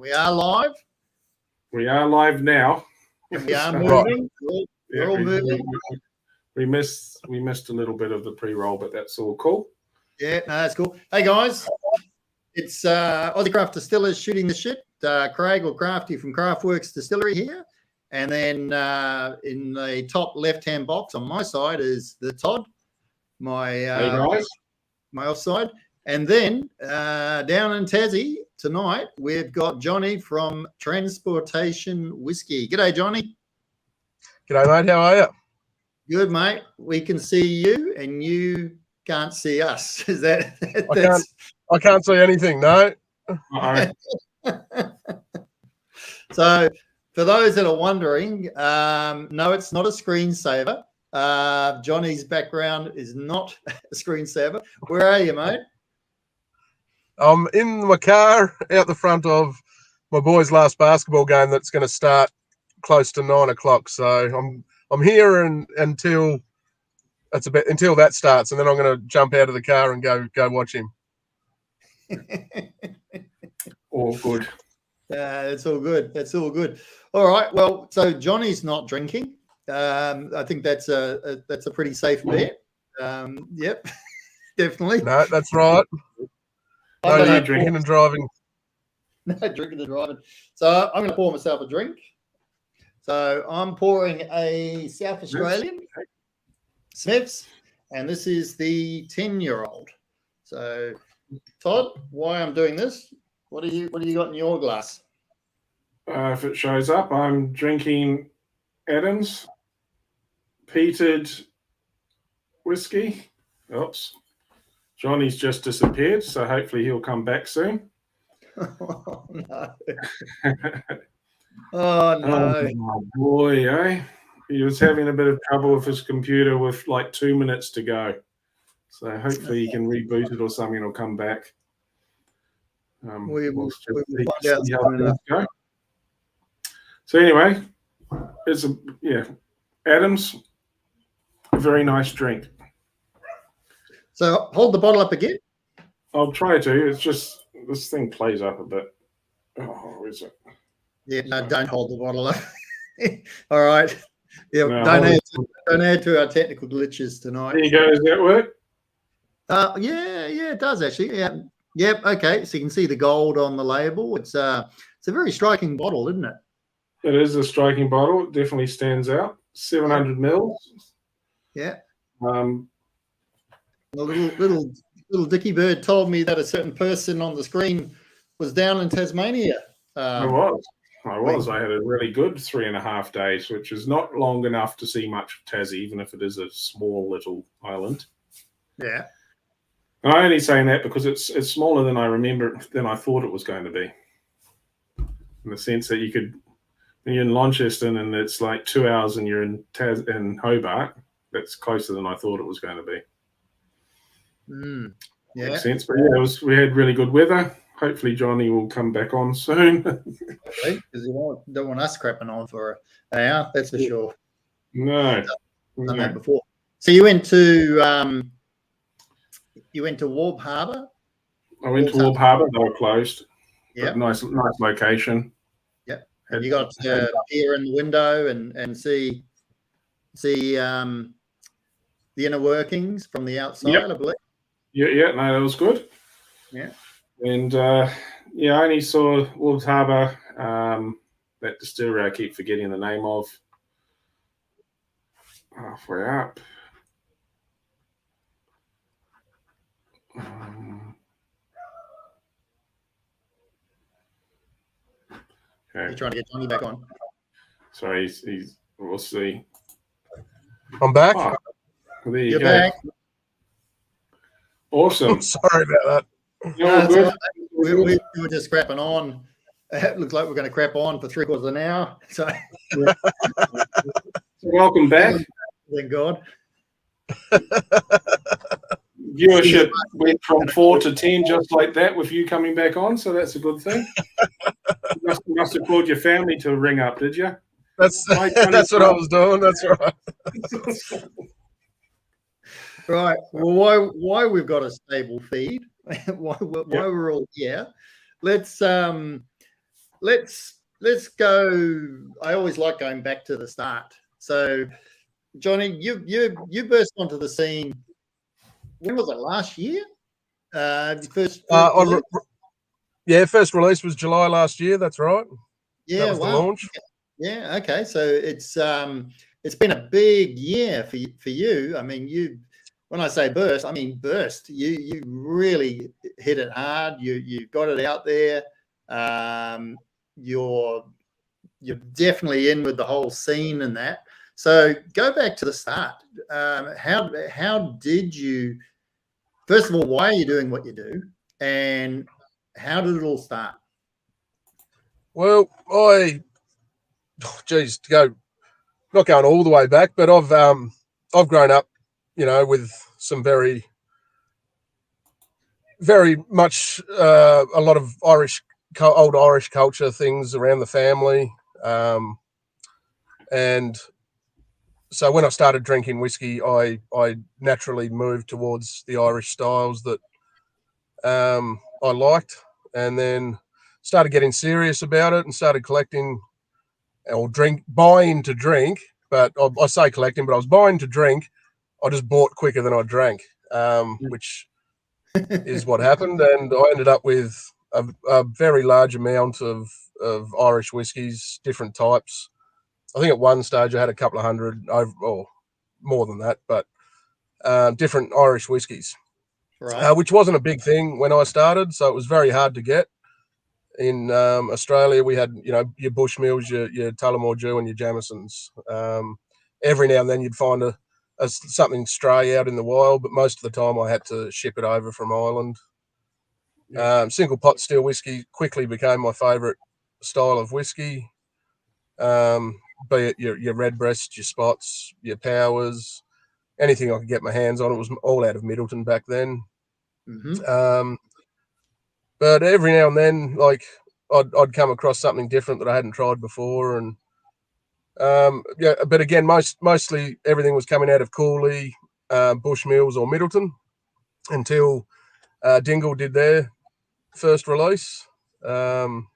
we are live. We are live now. And we are moving. We're all moving. We missed a little bit of the pre-roll, but that's all cool. Yeah, no, that's cool. Hey guys, it's Aussie Craft Distillers shooting the shit. Craig or Crafty from Craftworks Distillery here, and then in the top left-hand box on my side is the Todd, my offside, and then down in Tassie tonight we've got Johnny from Transportation Whiskey. G'day, Johnny. G'day, mate. How are you? Good, mate. We can see you, and you can't see us. Is that? I can't see anything. No. So, for those that are wondering, no, it's not a screensaver. Johnny's background is not a screensaver. Where are you, mate? I'm in my car out the front of my boys' last basketball game that's going to start close to 9 o'clock. So I'm here until that starts, and then I'm going to jump out of the car and go watch him. All good. It's all good. That's all good. All right. Well, so Johnny's not drinking. I think that's a pretty safe bet. Yep, definitely. No, that's right. No drinking and driving. No drinking and driving. So I'm going to pour myself a drink. So I'm pouring a South Australian Smiths, and this is the 10-year-old. So, Todd, why I'm doing this? What do you got in your glass? If it shows up, I'm drinking Adams peated whiskey. Oops. Johnny's just disappeared, so hopefully he'll come back soon. Oh, no. Oh, no. Oh, my boy, eh? He was having a bit of trouble with his computer with like 2 minutes to go. So hopefully he can reboot it or something and he'll come back. We'll see how things go. So anyway, Adams, a very nice drink. So hold the bottle up again. I'll try to. It's just this thing plays up a bit. Oh, where is it? Yeah, no, don't hold the bottle up. All right. Yeah, no, don't add to our technical glitches tonight. There you go. Does that work? Yeah, it does actually. Yeah. Yep. Okay. So you can see the gold on the label. It's a very striking bottle, isn't it? It is a striking bottle. It definitely stands out. 700 mils. Yeah. The little Dicky Bird told me that a certain person on the screen was down in Tasmania. I was. I had a really good 3.5 days, which is not long enough to see much of Tassie, even if it is a small little island. Yeah. And I'm only saying that because it's smaller than I thought it was going to be. In the sense that when you're in Launceston and it's like 2 hours and you're in Hobart, that's closer than I thought it was going to be. Yeah. Makes sense. But yeah, we had really good weather. Hopefully Johnny will come back on soon. Because you don't want us crapping on for an hour, that's for sure. No. Done that before. So you went to Warb Harbour? I went to Warb Harbour. They were closed. Yeah. Nice location. Yep. And you got to peer in the window and see the inner workings from the outside, I believe. Yeah, no, that was good. Yeah. And I only saw Wolves Harbour, that distillery I keep forgetting the name of. Halfway up. Okay. You're trying to get Johnny back on. Sorry, we'll see. I'm back. Oh, there you You're go. Back. Awesome. Sorry about that. We were just crapping on. It looks like we're going to crap on for 3/4 of an hour. So, welcome back. Thank God. Viewership went from 4 to 10 just like that with you coming back on, so that's a good thing. You must have called your family to ring up, did you? That's what I was doing. That's right. Right. Well, why we've got a stable feed? why we're all here? Let's let's go. I always like going back to the start. So, Johnny, you burst onto the scene. When was it? Last year? First release? Yeah, first release was July last year. That's right. Yeah, that was wow. the launch. Yeah, okay. So it's been a big year for you. I mean, when I say burst, I mean burst. You really hit it hard. You got it out there. You're definitely in with the whole scene and that. So go back to the start. How did you? First of all, why are you doing what you do, and how did it all start? Well, not going all the way back, but I've grown up, with some very much a lot of old Irish culture things around the family, and so when I started drinking whiskey, I naturally moved towards the Irish styles that I liked, and then started getting serious about it and started collecting or buying to drink. But I say collecting, but I was buying to drink. I just bought quicker than I drank, which is what happened. And I ended up with a very large amount of Irish whiskies, different types. I think at one stage I had a couple of hundred, or more than that, but different Irish whiskies, Right. which wasn't a big thing when I started. So it was very hard to get. In Australia, we had, your Bushmills, your Tullamore Dew, and your Jamisons. Every now and then you'd find something stray out in the wild, but most of the time I had to ship it over from Ireland. Yeah. Single pot still whiskey quickly became my favourite style of whiskey. Be it your Redbreast, your Spots, your Powers, anything I could get my hands on. It was all out of Middleton back then. Mm-hmm. But every now and then, like I'd come across something different that I hadn't tried before, and but again, mostly everything was coming out of Cooley, Bushmills, or Middleton until Dingle did their first release, and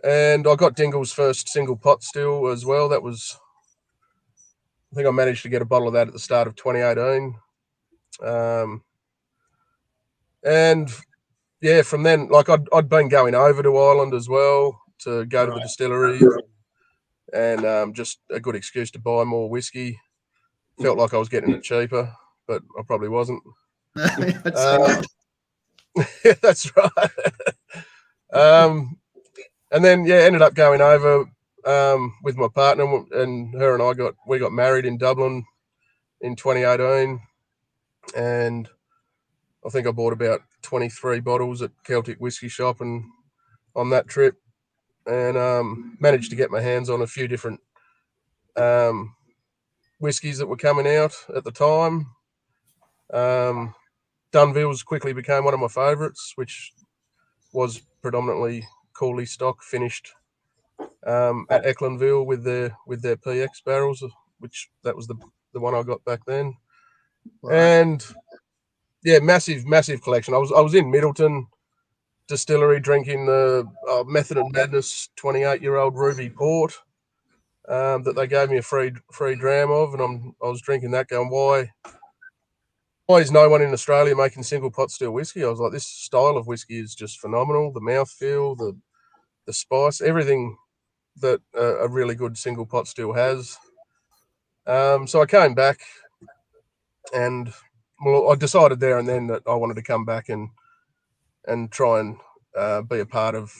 I got Dingle's first single pot still as well. That was, I think I managed to get a bottle of that at the start of 2018, and yeah, from then, like I'd been going over to Ireland as well to go to the distillery, and just a good excuse to buy more whiskey. Felt like I was getting it cheaper, but I probably wasn't. That's right. And then ended up going over with my partner, and her and we got married in Dublin in 2018, and I think I bought about 23 bottles at Celtic Whiskey Shop and on that trip, and managed to get my hands on a few different whiskies that were coming out at the time. Dunville's quickly became one of my favourites, which was predominantly Cooley stock, finished at Ecklandville with their PX barrels, which that was the one I got back then. Right. And massive collection. I was in Middleton Distillery drinking the Method and Madness 28-year-old Ruby Port that they gave me a free dram of, and I was drinking that, going, why is no one in Australia making single pot still whiskey? I was like, this style of whiskey is just phenomenal. The mouthfeel, the spice, everything that a really good single pot still has. So I came back, and I decided there and then that I wanted to come back and try and be a part of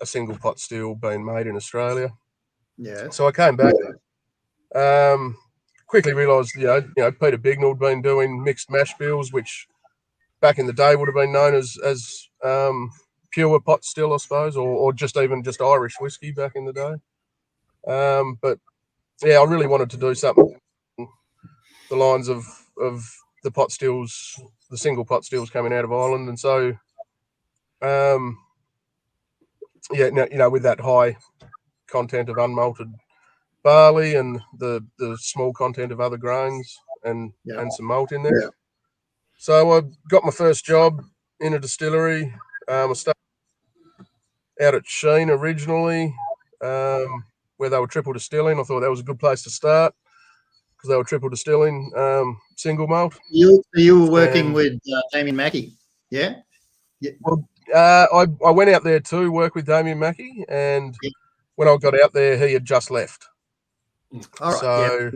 a single pot still being made in Australia. Yeah. So I came back. Quickly realised, Peter Bignell had been doing mixed mash bills, which back in the day would have been known as pure pot still, I suppose, or just Irish whiskey back in the day. But yeah, I really wanted to do something the lines of the pot stills, the single pot stills coming out of Ireland, and so with that high content of unmalted barley and the small content of other grains and some malt in there. Yeah. So I got my first job in a distillery. I started out at Sheen originally, where they were triple distilling. I thought that was a good place to start because they were triple distilling single malt. You were working with Damien Mackey, yeah? Well, I went out there to work with Damien Mackey, and when I got out there, he had just left. All right. So,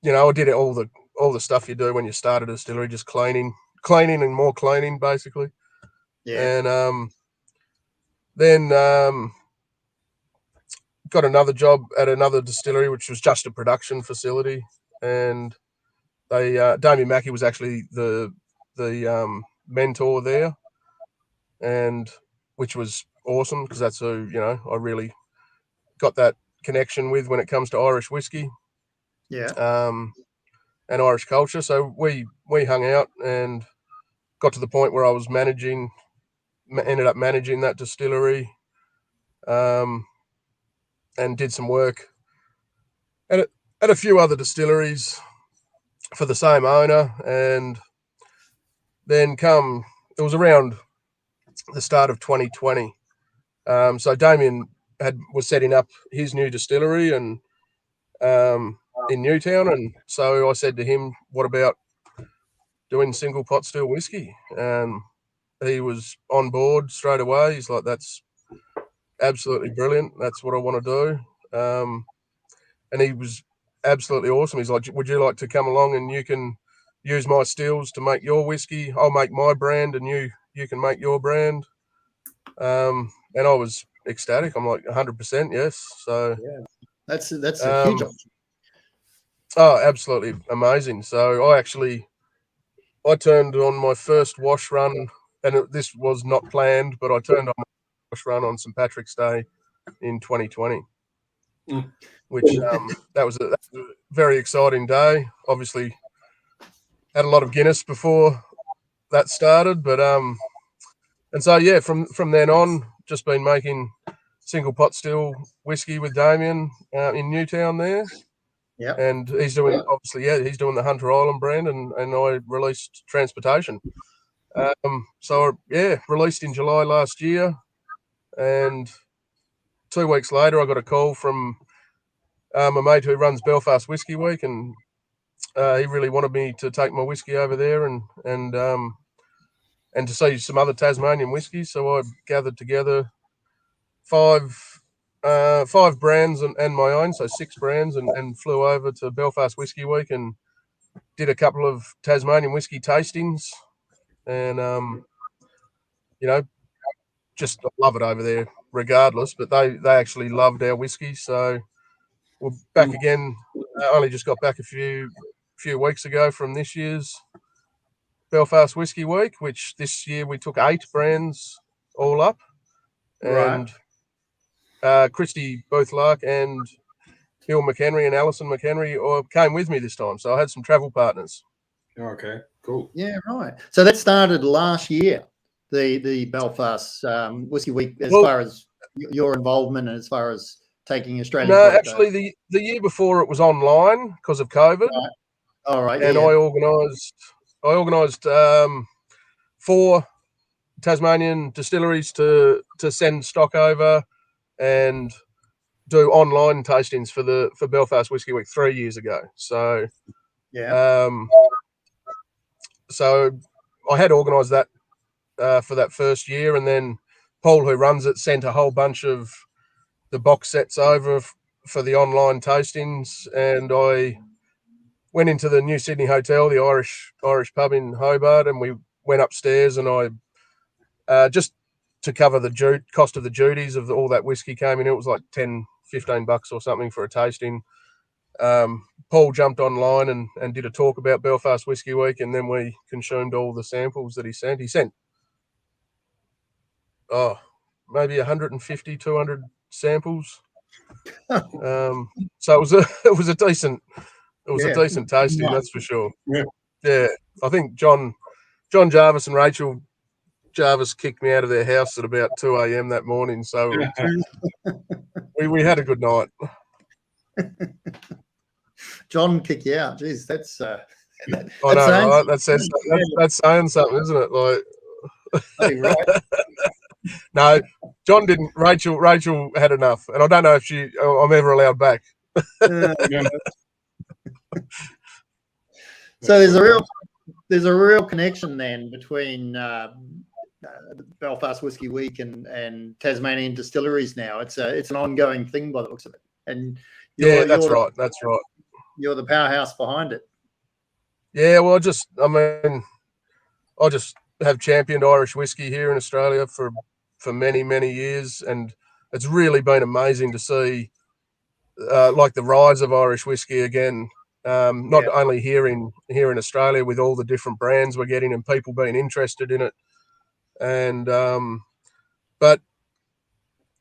you know, I did all the stuff you do when you start a distillery, just cleaning and more cleaning, basically. Yeah. And then got another job at another distillery, which was just a production facility, and they Damien Mackey was actually the mentor there, and which was awesome because that's who, you know, I really got that connection with when it comes to Irish whiskey, and Irish culture. So we hung out and got to the point where I was ended up managing that distillery, and did some work at a few other distilleries for the same owner. And then it was around the start of 2020. So Damien was setting up his new distillery and in Newtown, and so I said to him, "What about doing single pot still whiskey?" And he was on board straight away. He's like, "That's absolutely brilliant. That's what I want to do." And he was absolutely awesome. He's like, "Would you like to come along and you can use my stills to make your whiskey? I'll make my brand, and you can make your brand." And I was ecstatic. I'm like, 100%, yes. So that's a huge opportunity. Oh, absolutely amazing. So I turned on my first wash run, and this was not planned, but I turned on my wash run on St. Patrick's Day in 2020, which that was a very exciting day. Obviously, had a lot of Guinness before that started, but and so yeah, from then on, just been making single pot still whiskey with Damien in Newtown there. Yeah, and he's doing he's doing the Hunter Island brand, and I released Transportation. So yeah, released in July last year, and 2 weeks later, I got a call from a mate who runs Belfast Whiskey Week, and he really wanted me to take my whiskey over there and to see some other Tasmanian whiskies. So I gathered together five brands and my own, so 6 brands, and flew over to Belfast Whiskey Week and did a couple of Tasmanian whiskey tastings, and you know, just love it over there regardless. But they actually loved our whiskey, so we're back again. I only just got back a few weeks ago from this year's Belfast Whiskey Week, which this year we took 8 brands all up, and Christy Boothlark and Bill McHenry and Alison McHenry came with me this time. So I had some travel partners. Okay, cool. Yeah, right. So that started last year, the Belfast Whiskey Week, as far as your involvement and as far as taking Australian. No, actually, the year before it was online because of COVID. Right. All right. And I organised 4 Tasmanian distilleries to send stock over and do online tastings for Belfast Whiskey Week 3 years ago. So so I had organised that for that first year, and then Paul, who runs it, sent a whole bunch of the box sets over for the online tastings, and I went into the New Sydney Hotel, the Irish pub in Hobart, and we went upstairs, and I just to cover the cost of the duties of all that whiskey came in. It was like $10-15 or something for a tasting. Paul jumped online and did a talk about Belfast Whiskey Week, and then we consumed all the samples that he sent. He sent maybe 150, 200 samples. So it was a decent tasting, that's for sure. Yeah, I think John Jarvis and Rachel Jarvis kicked me out of their house at about 2 a.m. that morning, so we had a good night. John kicked you out. Jeez, that's I know, right? That's saying something, isn't it? Like, right. No, John didn't. Rachel had enough, and I don't know if I'm ever allowed back. So there's a real connection then between Belfast Whiskey Week and Tasmanian distilleries now. It's an ongoing thing by the looks of it. And that's right. You're the powerhouse behind it. Yeah, well, I just have championed Irish whiskey here in Australia for many, many years, and it's really been amazing to see like the rise of Irish whiskey again. Not only here in Australia with all the different brands we're getting and people being interested in it, and but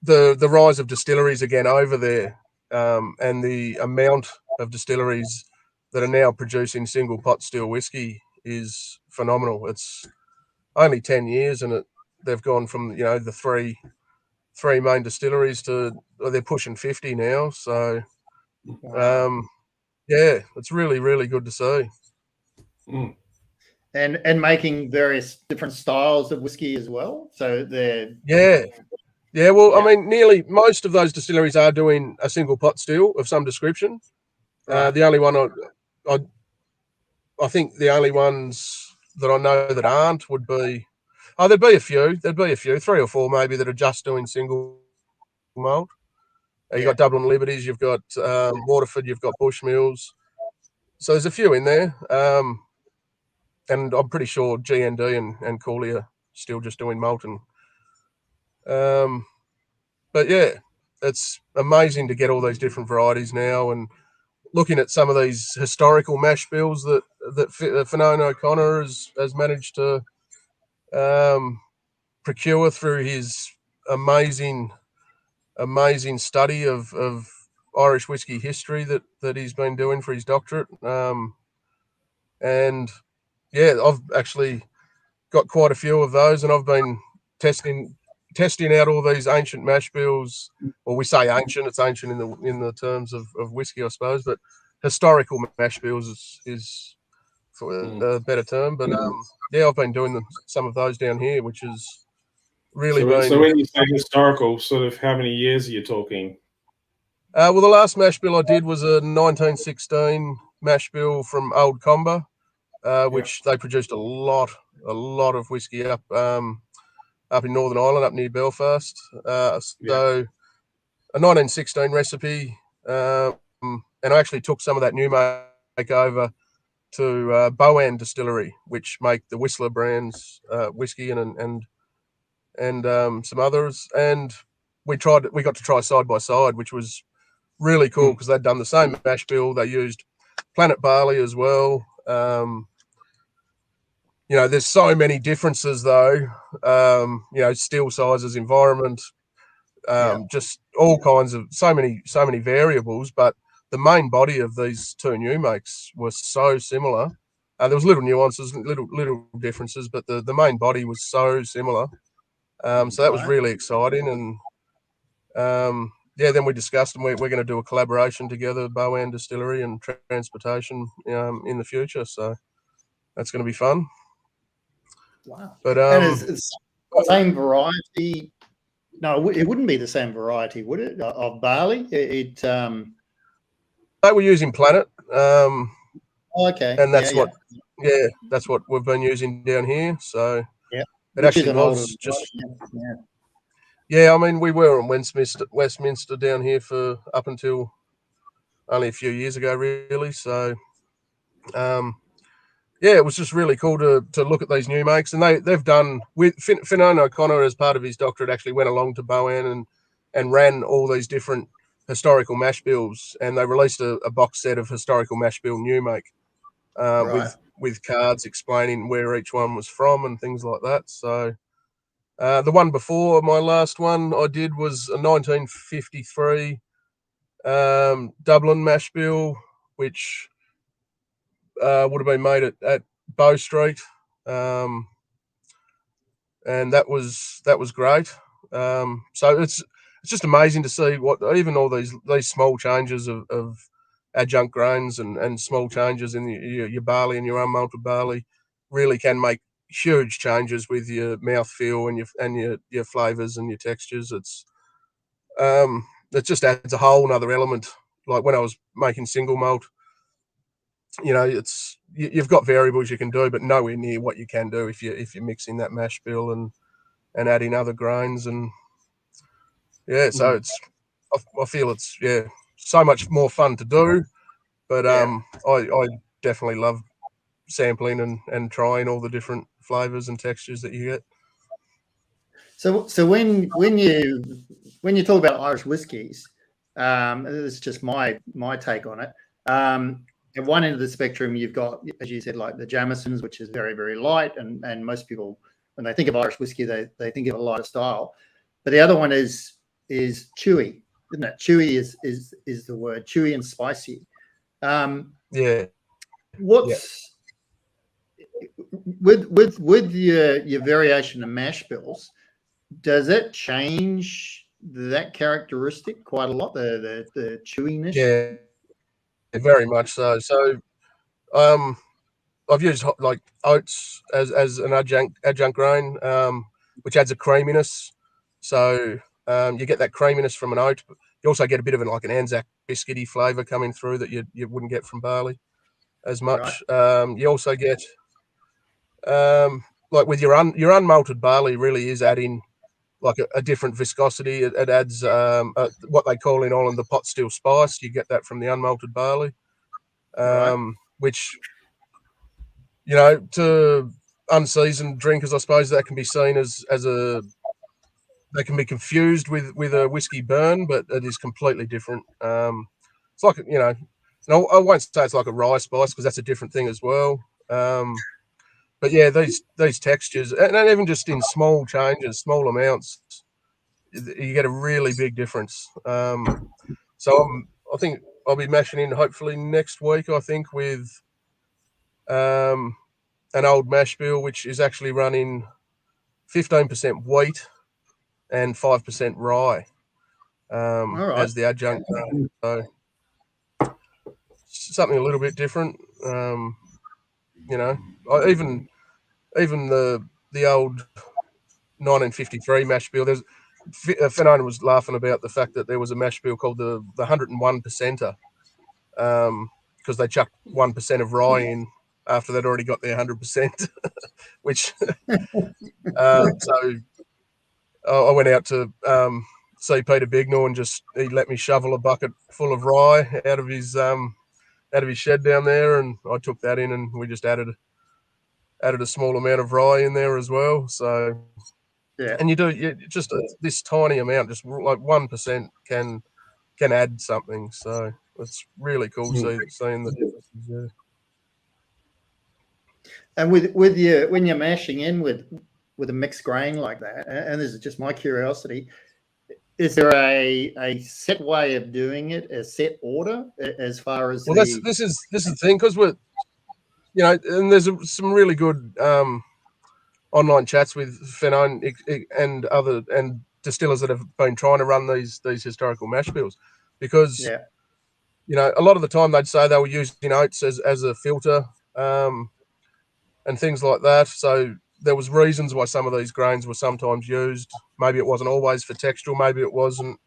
the rise of distilleries again over there, and the amount of distilleries that are now producing single pot still whiskey is phenomenal. It's only 10 years, and they've gone from the three main distilleries to they're pushing 50 now. So. Wow. Yeah, it's really, really good to see. Mm. And making various different styles of whiskey as well. So they're Well, I mean, nearly most of those distilleries are doing a single pot still of some description. Right. The only one I think the only ones that I know that aren't would be there'd be a few, 3 or 4 maybe, that are just doing single malt. You've got Dublin Liberties, you've got Waterford, you've got Bushmills. So there's a few in there. And I'm pretty sure GND and Cooley are still just doing Molten. But yeah, it's amazing to get all these different varieties now, and looking at some of these historical mash bills that Fionnán O'Connor has managed to procure through his amazing study of Irish whiskey history that he's been doing for his doctorate. And yeah, I've actually got quite a few of those, and I've been testing out all these ancient mash bills. Well, we say ancient; it's ancient in the terms of whiskey, I suppose. But historical mash bills is for a better term. But yeah, I've been doing some of those down here, which is really So when you say historical, sort of how many years are you talking? Well, the last mash bill I did was a 1916 mash bill from Old Comber, which they produced a lot of whiskey up in Northern Ireland, up near Belfast. So a 1916 recipe, and I actually took some of that new make over to Bowan Distillery, which make the Whistler brands whiskey and some others, and we got to try side by side, which was really cool because they'd done the same mash bill. They used Planet Barley as well. There's so many differences though. Still sizes, environment, just all kinds of so many variables. But the main body of these two new makes was so similar. There was little nuances, little differences, but the main body was so similar. So that was really exciting. And then we discussed, and we're going to do a collaboration together, Bowan Distillery and Transportation, in the future. So that's going to be fun. Wow. But and it's the same variety. No, it wouldn't be the same variety, would it? Of barley? They were using Planet. Okay. And that's that's what we've been using down here. So it actually was just. Yeah, I mean, we were in Westminster down here for up until only a few years ago, really. So, it was just really cool to look at these new makes, and they've done with Fionnán O'Connor as part of his doctorate. Actually, went along to Bowan and ran all these different historical mash bills, and they released a box set of historical mash bill new make with cards explaining where each one was from and things like that. So. The one before my last one I did was a 1953 Dublin mash bill, which would have been made at Bow Street, and that was great. So it's just amazing to see what even all these small changes of adjunct grains and small changes in your barley and your unmalted barley really can make huge changes with your mouthfeel and your flavors and your textures. It just adds a whole nother element. Like when I was making single malt, you've got variables you can do, but nowhere near what you can do if you're mixing that mash bill and adding other grains. And so I feel it's so much more fun to do. But I definitely love sampling and trying all the different flavors and textures that you get. So when you talk about Irish whiskies, this is just my take on it. At one end of the spectrum, you've got, as you said, like the Jamesons, which is very, very light, and most people, when they think of Irish whiskey, they think of a lighter style. But the other one is chewy, isn't it? Chewy is the word, chewy and spicy. What's with your variation of mash bills? Does it change that characteristic quite a lot? The chewiness. Yeah, very much so. So, I've used like oats as an adjunct grain, which adds a creaminess. So you get that creaminess from an oat. But you also get a bit of an Anzac biscuity flavour coming through that you wouldn't get from barley as much. Right. You also get like with your unmalted barley really is adding like a different viscosity. It adds what they call in Ireland the pot still spice. You get that from the unmalted barley, which, to unseasoned drinkers, I suppose that can be seen they can be confused with a whiskey burn, but it is completely different. It's like, and I won't say it's like a rye spice because that's a different thing as well. But yeah, these textures, and even just in small changes, small amounts, you get a really big difference. So I think I'll be mashing in hopefully next week, I think, with an old mash bill, which is actually running 15% wheat and 5% rye as the adjunct. So something a little bit different. Even the old 1953 mash bill. Fenona was laughing about the fact that there was a mash bill called the 101 percenter, because they chucked 1% of rye in after they'd already got their 100%. Which so I went out to see Peter Bignor and he let me shovel a bucket full of rye out of his shed down there, and I took that in and we just added a small amount of rye in there as well. So and you just this tiny amount, just like 1% can add something. So it's really cool seeing the differences there. And with when you're mashing in with a mixed grain like that, and this is just my curiosity, is there a set way of doing it, a set order as far as? Well, this is the thing, because we're, and there's some really good online chats with Fenone and distillers that have been trying to run these historical mash bills, because a lot of the time they'd say they were using oats as a filter and things like that. So there was reasons why some of these grains were sometimes used. Maybe it wasn't always for textural, maybe it wasn't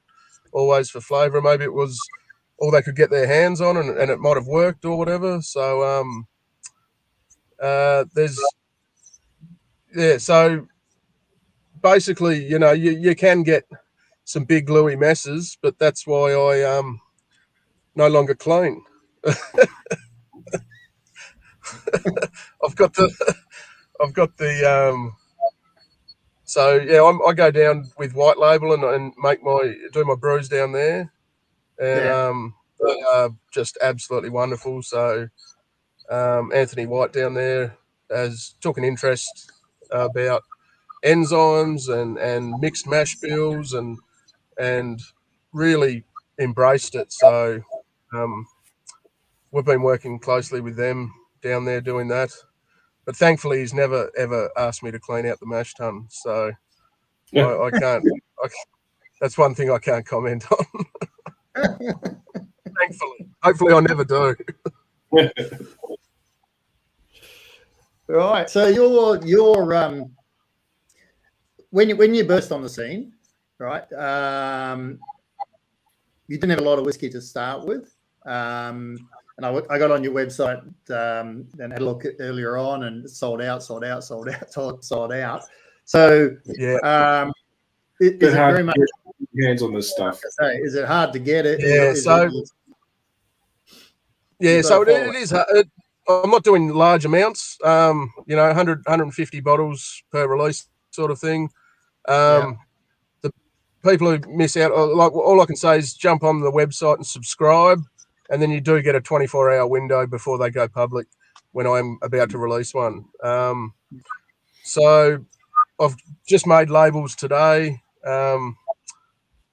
always for flavour, maybe it was all they could get their hands on, and it might have worked or whatever. So so basically, you can get some big gluey messes, but that's why I no longer clean. I've got the I go down with white label and do my brews down there, and they are just absolutely wonderful. So Anthony White down there took an interest about enzymes and mixed mash bills and really embraced it. So we've been working closely with them down there doing that. But thankfully, he's never, ever asked me to clean out the mash tun. So I can't. That's one thing I can't comment on. Thankfully. Hopefully, I never do. Right. So you're when you burst on the scene, right? You didn't have a lot of whiskey to start with. And I got on your website and had a look earlier on, and sold out. So Yeah. is it hard very to much get your hands on this stuff. is it hard to get it? Yeah. So it is. I'm not doing large amounts. 100, 150 bottles per release, sort of thing. The people who miss out, like, all I can say is jump on the website and subscribe, and then you do get a 24-hour window before they go public when I'm about to release one. So I've just made labels today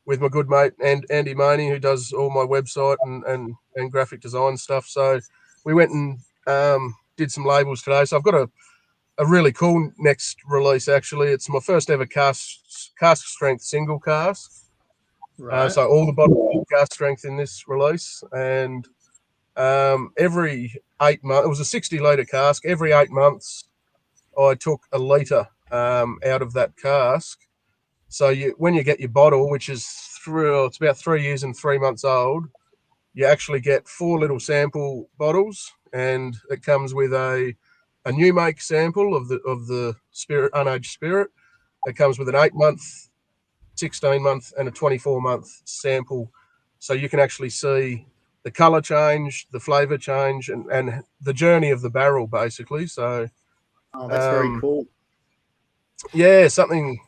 with my good mate Andy Money, who does all my website and graphic design stuff. So we went and did some labels today. So I've got a really cool next release, actually. It's my first ever cask strength single cask. Right. So all the bottles are cask strength in this release. And every 8 months, it was a 60-litre cask. Every 8 months, I took a litre out of that cask. So when you get your bottle, which is it's about 3 years and 3 months old, you actually get 4 little sample bottles, and it comes with a new make sample of the spirit, unaged spirit. It comes with an 8-month, 16-month, and a 24-month sample, so you can actually see the color change, the flavor change, and the journey of the barrel, basically. So that's very cool. Yeah, something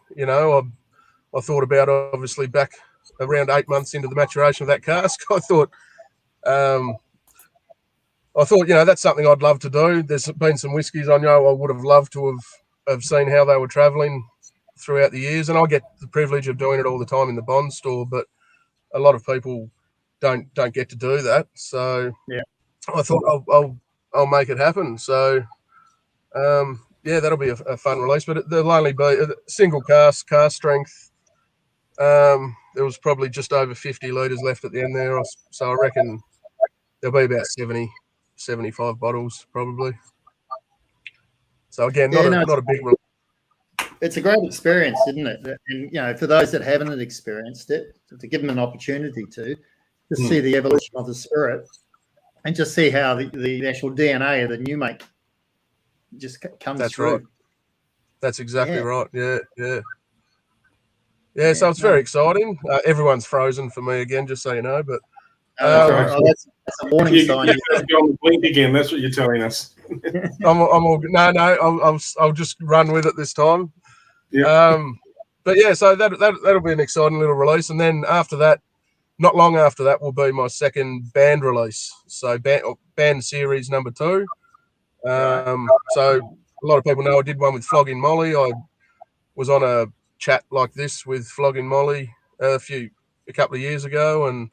I thought about, obviously, back around 8 months into the maturation of that cask. I thought, that's something I'd love to do. There's been some whiskies I know I would have loved to have seen how they were traveling throughout the years, and I get the privilege of doing it all the time in the Bond store, but a lot of people don't get to do that. So yeah, I thought I'll make it happen. So that'll be a fun release, but there'll only be a single cask strength. There was probably just over 50 litres left at the end there, so I reckon there'll be about 70, 75 bottles probably. So again, not a big release. It's a great experience, isn't it? And for those that haven't experienced it, to give them an opportunity to see the evolution of the spirit, and just see how the actual DNA of the new make just comes That's through. Right. That's exactly right. Yeah. So it's very exciting. Everyone's frozen for me again, just so you know. But that's a warning sign. Go on the blink again. That's what you're telling us. I'm all no. I'll just run with it this time. Yeah. But yeah, so that'll be an exciting little release, and then after that, not long after that, will be my second band release. So band series number 2. So a lot of people know I did one with Flogging Molly. I was on a chat like this with Flogging Molly a couple of years ago, and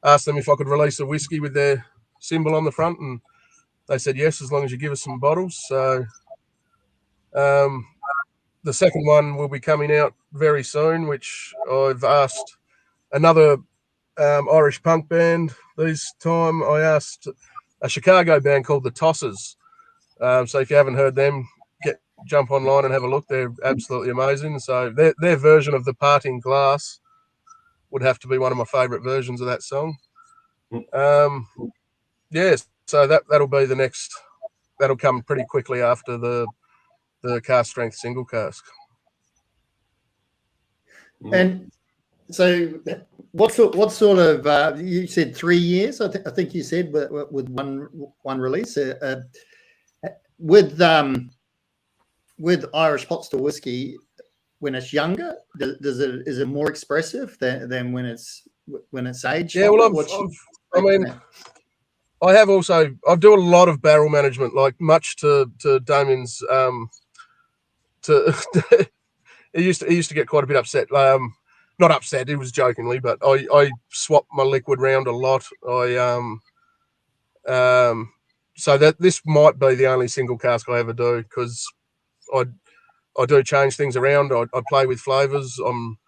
asked them if I could release a whiskey with their symbol on the front, and they said yes, as long as you give us some bottles. So the second one will be coming out very soon, which I've asked another Irish punk band. This time I asked a Chicago band called the Tossers. So if you haven't heard them, jump online and have a look. They're absolutely amazing. So their version of The Parting Glass would have to be one of my favourite versions of that song. So that'll be the next. That'll come pretty quickly after the cask strength single cask. And so, what sort of? You said 3 years. I think you said with one release. With Irish pot still whiskey, when it's younger, is it more expressive than when it's aged? Yeah, well, I have also. I do a lot of barrel management, like much to Damien's. He used to get quite a bit upset. Not upset, it was jokingly, but I swap my liquid round a lot. So that this might be the only single cask I ever do, because I do change things around. I play with flavors. I'm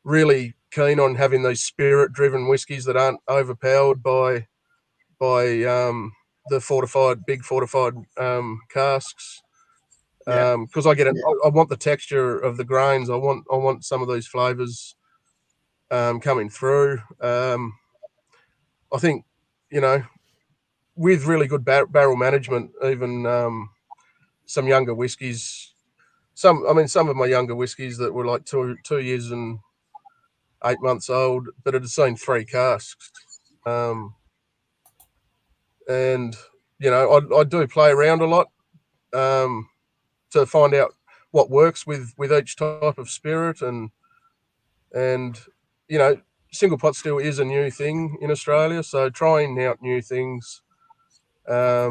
really keen on having these spirit-driven whiskies that aren't overpowered by the big fortified casks. because I get it. I want the texture of the grains. I want some of these flavors coming through. I think, with really good barrel management, even some younger whiskies. Some of my younger whiskies that were like 2 years and 8 months old, but it had seen 3 casks. And I do play around a lot to find out what works with each type of spirit, and single pot still is a new thing in Australia, so trying out new things. I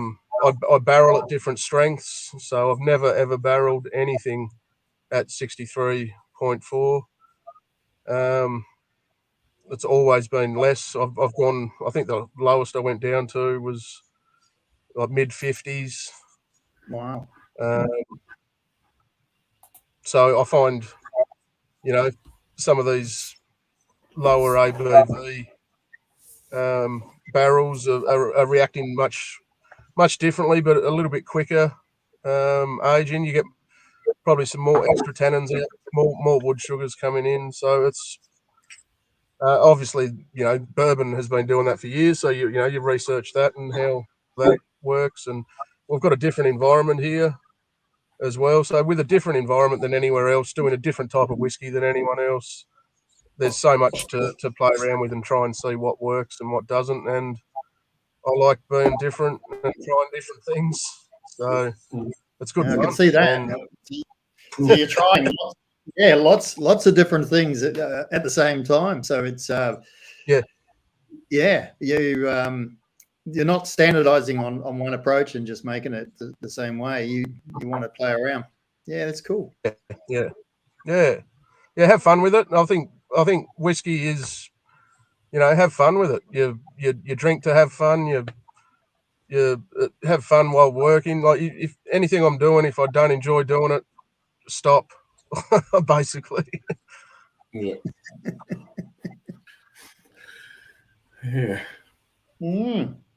barrel at different strengths, so I've never ever barreled anything at 63.4. It's always been less. I've gone. I think the lowest I went down to was like mid 50s. Wow. So I find, some of these lower ABV barrels are reacting much differently, but a little bit quicker aging. You get probably some more extra tannins out, more wood sugars coming in. So it's obviously, bourbon has been doing that for years. So you research that and how that works, and we've got a different environment here as well. So with a different environment than anywhere else, doing a different type of whiskey than anyone else, there's so much to play around with and try and see what works and what doesn't. And I like being different and trying different things. So it's good fun. I can see that. And, so you're trying lots of different things at the same time. So it's you're not standardizing on one approach and just making it the same way. You want to play around. Yeah, that's cool. Yeah. Have fun with it. I think whiskey is, have fun with it. You drink to have fun. You have fun while working. Like if anything I'm doing, if I don't enjoy doing it, stop. Basically. Yeah. Yeah.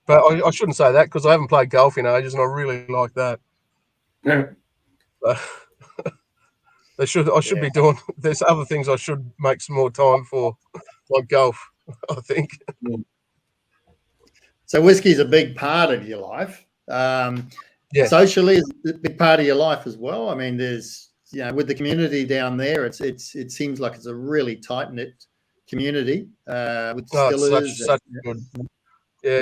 But I shouldn't say that because I haven't played golf in ages, and I really like that. Yeah. I should be doing. There's other things I should make some more time for, like golf. I think. So whiskey is a big part of your life. Socially is a big part of your life as well. I mean, there's with the community down there, it seems like it's a really tight knit community with distillers.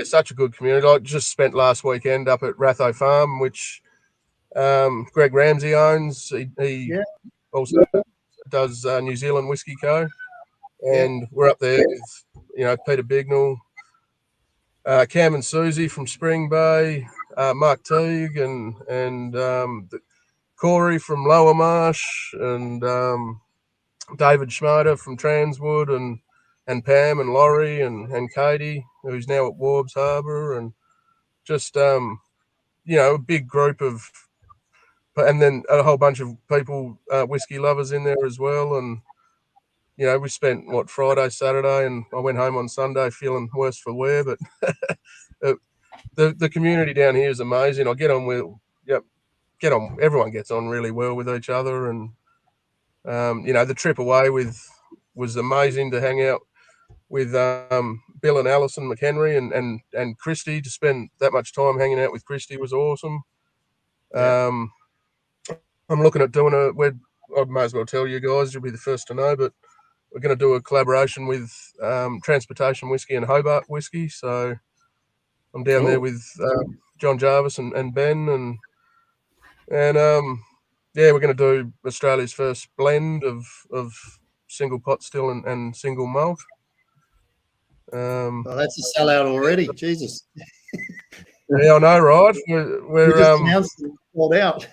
Such a good community. I just spent last weekend up at Ratho Farm, which Greg Ramsey owns. He also does New Zealand Whiskey Co. And we're up there with, Peter Bignell, Cam and Susie from Spring Bay, Mark Teague and Corey from Lower Marsh, and David Schmoder from Transwood, and Pam and Laurie and Katie, who's now at Warbs Harbour, and just a big group of, and then a whole bunch of people, whiskey lovers in there as well. And we spent Friday, Saturday, and I went home on Sunday feeling worse for wear. But the community down here is amazing. I get on with everyone gets on really well with each other, and the trip away was amazing to hang out with Bill and Alison McHenry and Christy. To spend that much time hanging out with Christy was awesome. I'm looking at doing I might as well tell you guys, you'll be the first to know, but we're going to do a collaboration with Transportation Whiskey and Hobart Whiskey. So I'm down there with John Jarvis and Ben, and we're going to do Australia's first blend of single pot still and single malt. Well, that's a sellout already. Jesus. Yeah, I know, right? We're just announced it sold out.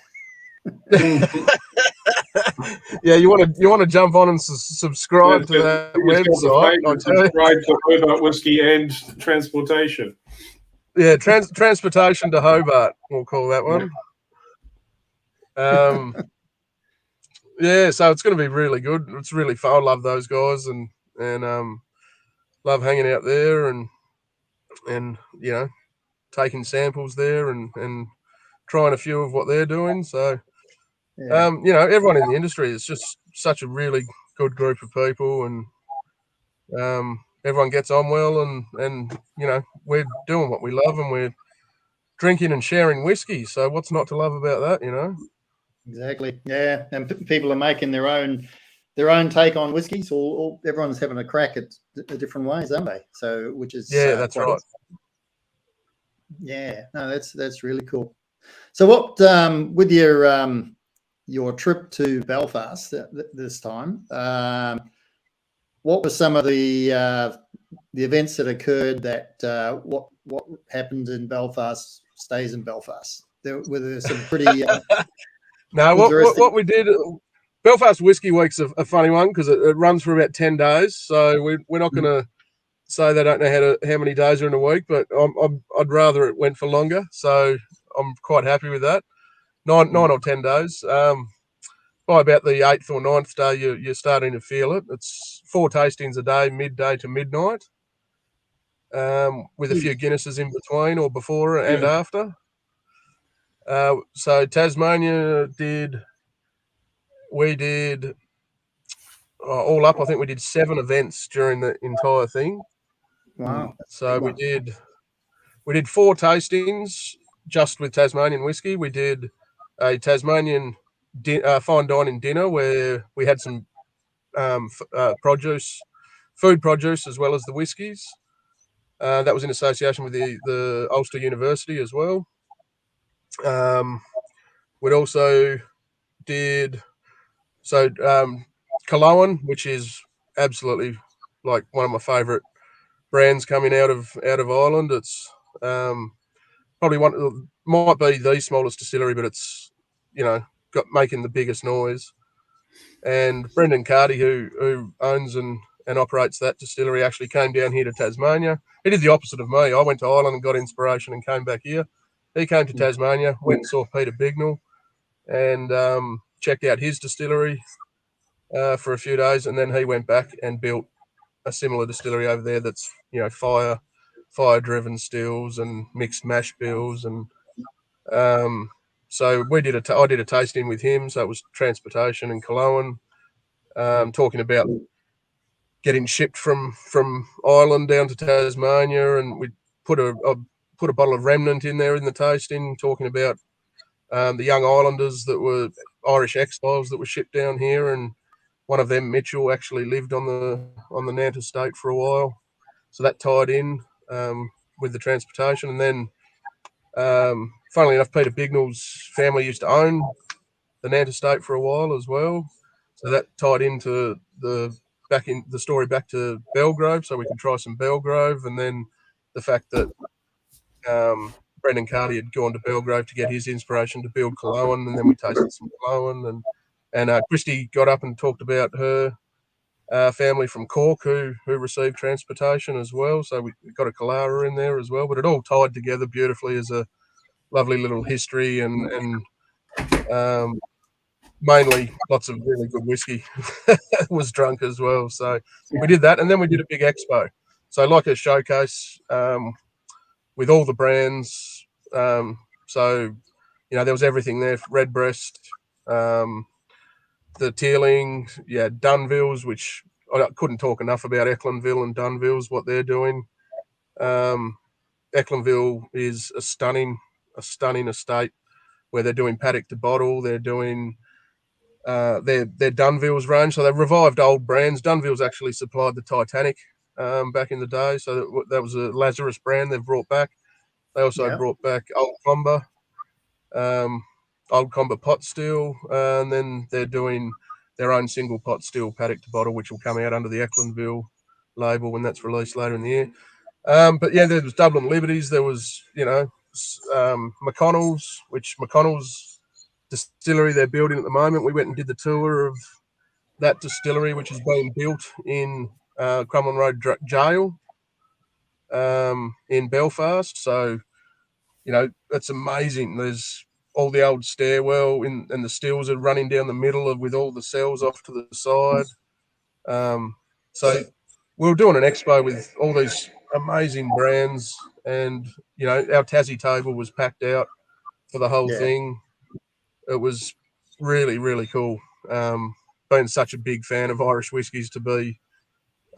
Yeah, you want to jump on and subscribe to that website. Subscribe to Hobart Whiskey and Transportation. Yeah, transportation to Hobart, we'll call that one. So it's going to be really good. It's really fun. I love those guys, and love hanging out there and taking samples there and trying a few of what they're doing. So Yeah. Everyone in the industry is just such a really good group of people, and everyone gets on well, and we're doing what we love, and we're drinking and sharing whiskey. So what's not to love about that? Exactly. Yeah, and people are making their own take on whiskies. All everyone's having a crack at different ways, aren't they? So, which is that's quite right. Yeah, no, that's really cool. So, what with your trip to Belfast this time? What were some of the events that occurred? That what happened in Belfast stays in Belfast. Were there some pretty No, interesting? what we did, Belfast Whiskey Week's a funny one because it runs for about 10 days. So we're not going to say they don't know how many days are in a week, but I'd rather it went for longer. So I'm quite happy with that. Nine or 10 days. By about the 8th or 9th day, you're starting to feel it. It's 4 tastings a day, midday to midnight, with a few Guinnesses in between or before and after. So Tasmania we did all up. I think we did 7 events during the entire thing. Wow. So we did 4 tastings just with Tasmanian whiskey. We did a Tasmanian fine dining dinner where we had some food produce as well as the whiskies. That was in association with the Ulster University as well. We'd also did Cullowen, which is absolutely like one of my favourite brands coming out of Ireland. It's probably might be the smallest distillery, but it's got making the biggest noise. And Brendan Carty, who owns and operates that distillery, actually came down here to Tasmania. He did the opposite of me. I went to Ireland and got inspiration and came back here. He came to Tasmania, went and saw Peter Bignell, and checked out his distillery for a few days, and then he went back and built a similar distillery over there that's fire driven stills and mixed mash bills, and so I did a tasting with him. So it was transportation in Cullowen, talking about getting shipped from Ireland down to Tasmania, and we put a bottle of remnant in there in the tasting, talking about the young Islanders that were Irish exiles that were shipped down here, and one of them, Mitchell, actually lived on the Nant estate for a while, so that tied in with the transportation. And then, funnily enough, Peter Bignell's family used to own the Nant estate for a while as well, so that tied into the story back to Belgrove, so we could try some Belgrove, and then the fact that Brendan Carty had gone to Belgrove to get his inspiration to build Cullowen, and then we tasted some Cullowen, and Christy got up and talked about her family from Cork who received transportation as well. So we got a Kalara in there as well, but it all tied together beautifully as a lovely little history, and mainly lots of really good whiskey was drunk as well. So we did that, and then we did a big expo. So like a showcase with all the brands. So there was everything there: Redbreast, the Teeling, Dunvilles, which I couldn't talk enough about. Ecklandville and Dunvilles, what they're doing. Ecklandville is a stunning estate where they're doing paddock to bottle. They're doing their Dunvilles range. So they've revived old brands. Dunvilles actually supplied the Titanic back in the day. So that was a Lazarus brand they've brought back. They also brought back Old Comber pot still, and then they're doing their own single pot still paddock to bottle, which will come out under the Ecklandville label when that's released later in the year. But there was Dublin Liberties. There was McConnell's, which McConnell's distillery they're building at the moment. We went and did the tour of that distillery, which is being built in Crumlin Road Jail in Belfast. So it's amazing. There's all the old stairwell and the stills are running down the middle with all the cells off to the side. So we were doing an expo with all these amazing brands, and our Tassie table was packed out for the whole thing. It was really, really cool. Been such a big fan of Irish whiskies to be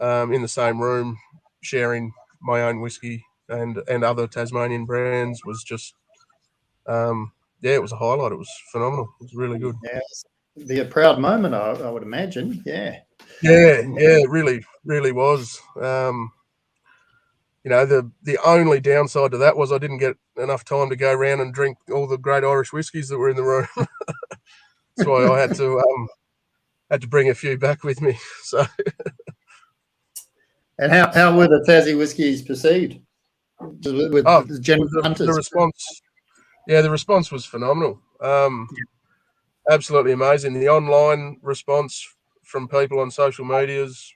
in the same room sharing my own whiskey and other Tasmanian brands was just, it was a highlight. It was phenomenal. It was really good. Yeah, be a proud moment, I would imagine. Yeah. Yeah, it really, really was. The only downside to that was I didn't get enough time to go around and drink all the great Irish whiskies that were in the room. That's why I had to bring a few back with me. So. And how were the Tassie whiskies perceived with the general hunters? The response, the response was phenomenal. Absolutely amazing. The online response from people on social medias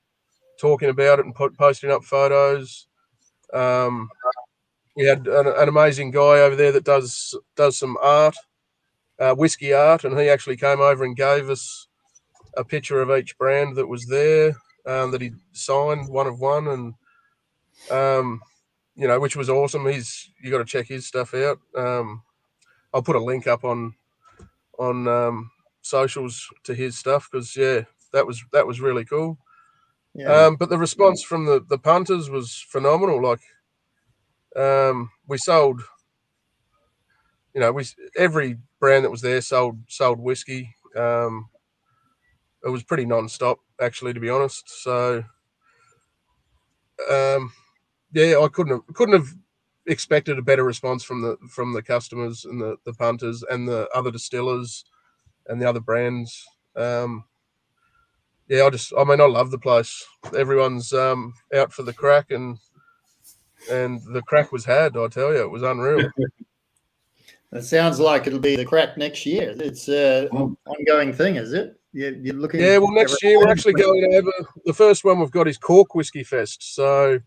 talking about it and posting up photos. We had an amazing guy over there that does some art, whiskey art, and he actually came over and gave us a picture of each brand that was there. That he signed one of one, and which was awesome. You got to check his stuff out. I'll put a link up on socials to his stuff because that was really cool. Yeah. But the response from the punters was phenomenal. Like we sold, every brand that was there sold whiskey. It was pretty non-stop, actually, to be honest. So, I couldn't have expected a better response from the customers and the punters and the other distillers and the other brands. I love the place. Everyone's out for the crack, and the crack was had. I tell you, it was unreal. It sounds like it'll be the crack next year. It's an ongoing thing, is it? You're looking. Yeah, well, next year we're actually going over. The first one we've got is Cork Whiskey Fest. So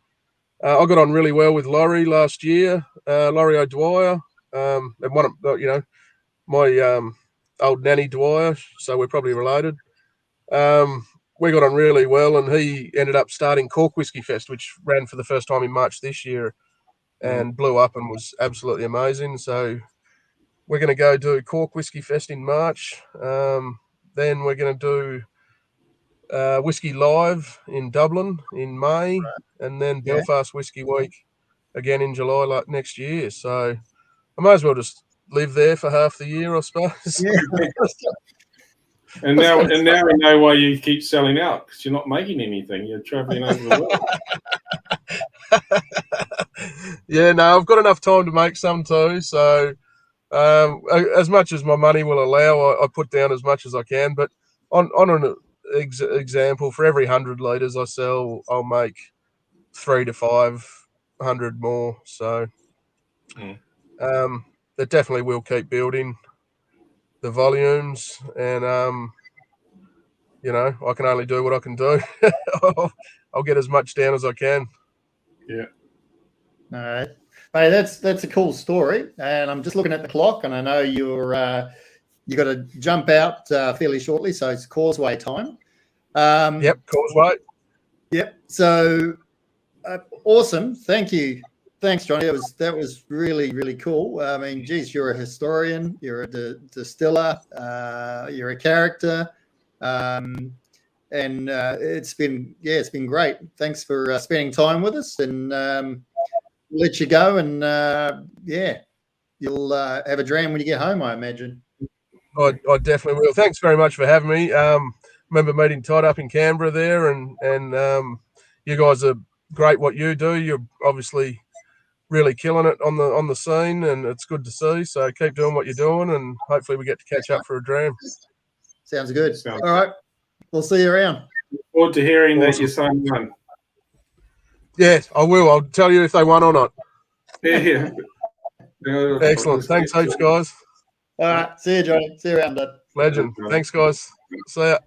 I got on really well with Laurie last year, Laurie O'Dwyer, and one of my old nanny Dwyer. So we're probably related. We got on really well, and he ended up starting Cork Whiskey Fest, which ran for the first time in March this year, and blew up and was absolutely amazing. So we're going to go do Cork Whiskey Fest in March. Then we're going to do Whiskey Live in Dublin in May, and then Belfast Whiskey Week again in July, like next year. So I might as well just live there for half the year, I suppose. Yeah. And now we know why you keep selling out, because you're not making anything. You're traveling over the world. Yeah, no, I've got enough time to make some too. So as much as my money will allow, I put down as much as I can. But on an example, for every 100 litres I sell, I'll make 300 to 500 more. So that definitely will keep building the volumes, and I can only do what I can do. I'll get as much down as I can. Yeah. All right. Hey, that's a cool story, and I'm just looking at the clock, and I know you got to jump out fairly shortly, so it's Causeway time. Yep, Causeway. Yep. So awesome. Thank you. Thanks, Johnny. That was really, really cool. I mean, geez, you're a historian, you're a distiller, you're a character, and it's been great. Thanks for spending time with us, and we'll let you go. And you'll have a dram when you get home, I imagine. I definitely will. Thanks very much for having me. Remember meeting Todd up in Canberra there, and you guys are great. What you do, you're obviously really killing it on the scene, and it's good to see. So keep doing what you're doing, and hopefully we get to catch up for a dram. Sounds good. All right, we'll see you around. Look forward to hearing that your son won. Yeah, I will. I'll tell you if they won or not. Yeah. Excellent. Thanks heaps, guys. All right, see you, Johnny. See you around, bud. Legend. Thanks, guys. See ya.